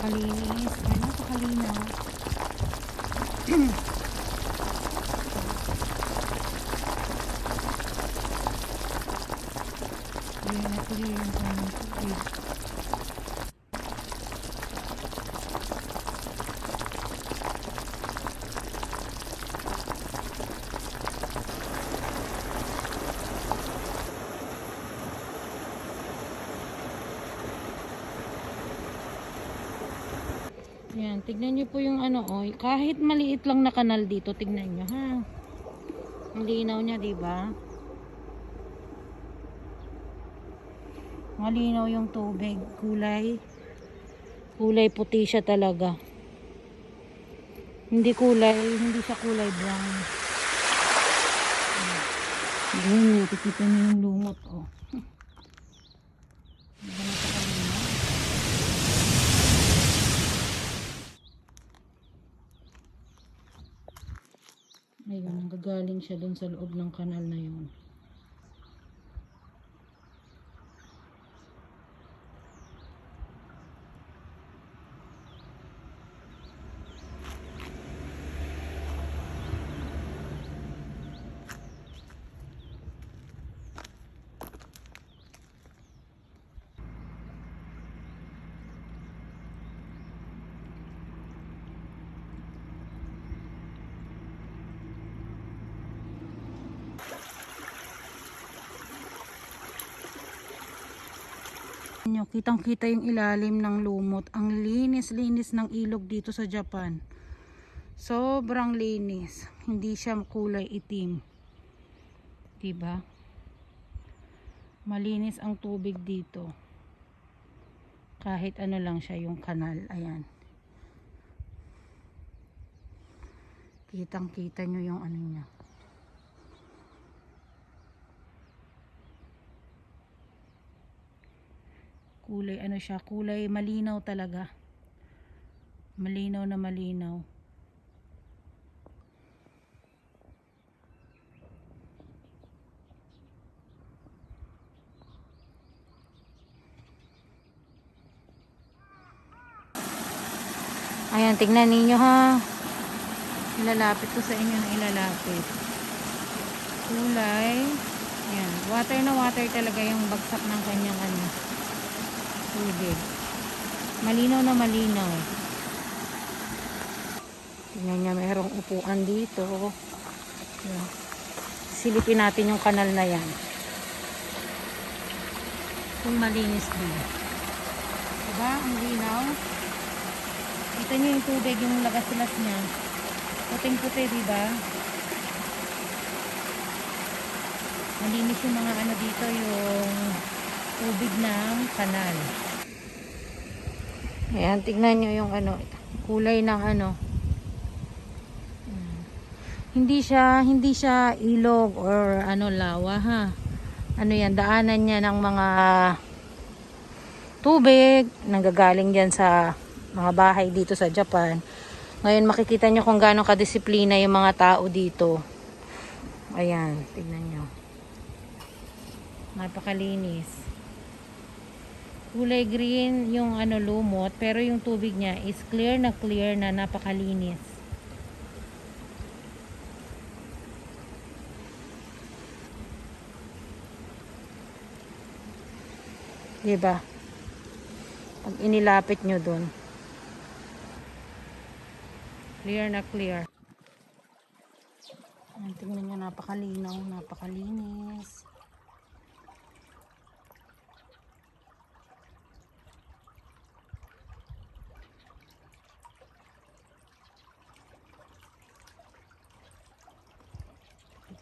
napakalinis. Ay, napakalinaw. Ayan na tuloy yung kanyang tubig. Ayan, tignan nyo po yung ano, oh, kahit maliit lang na kanal dito, tignan nyo, ha. Ang linaw niya, diba? Malinaw yung tubig, kulay puti siya talaga. Hindi siya kulay brown. Ayan, nakikita nyo yung lumot, oh. Diba napakalinaw? Ayun, nanggagaling siya dun sa loob ng kanal na yun. Kitang-kita yung ilalim ng lumot. Ang linis-linis ng ilog dito sa Japan. Sobrang linis. Hindi siya kulay itim. Diba? Malinis ang tubig dito. Kahit ano lang siya yung kanal. Ayan. Kitang-kita nyo yung ano niya. Kulay ano siya, kulay malinaw talaga. Malinaw na malinaw. Ayan, tignan ninyo ha. Ilalapit ko sa inyo na ilalapit. Kulay. Ayan, water na water talaga yung bagsak ng kanyang ano, tubig. Malinaw na malinaw. Tingnan niya, mayroong upuan dito. Ayan. Silipin natin yung kanal na yan. Kung malinis din. Diba? Ang linaw. Kita niyo yung tubig, yung lagas-las niya. Puting-puti, diba? Malinis yung mga ano dito, yung tubig ng kanal. Ayan, tignan nyo yung ano, kulay ng ano. Hindi siya ilog or ano, lawa ha. Ano yan, daanan niya ng mga tubig, nanggagaling dyan sa mga bahay dito sa Japan. Ngayon makikita nyo kung gaano kadisiplina yung mga tao dito. Ayan, tignan nyo. Napakalinis. Kulay green yung ano lumot, pero yung tubig niya is clear na napakalinis. Diba? Pag inilapit nyo dun, clear na clear. Tingnan nyo, napakalinaw, napakalinis.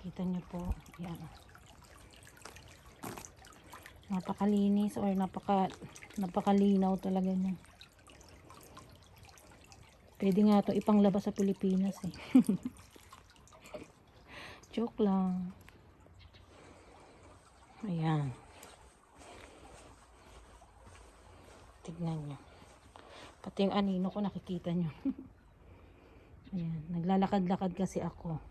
Kita nyo po, yan. Napakalinis or napakalinaw talaga niya. Pwede nga to ipanglabas sa Pilipinas eh. Joke lang. Ayan. Tignan nyo. Pati yung anino ko nakikita nyo. Ayan. Naglalakad-lakad kasi ako.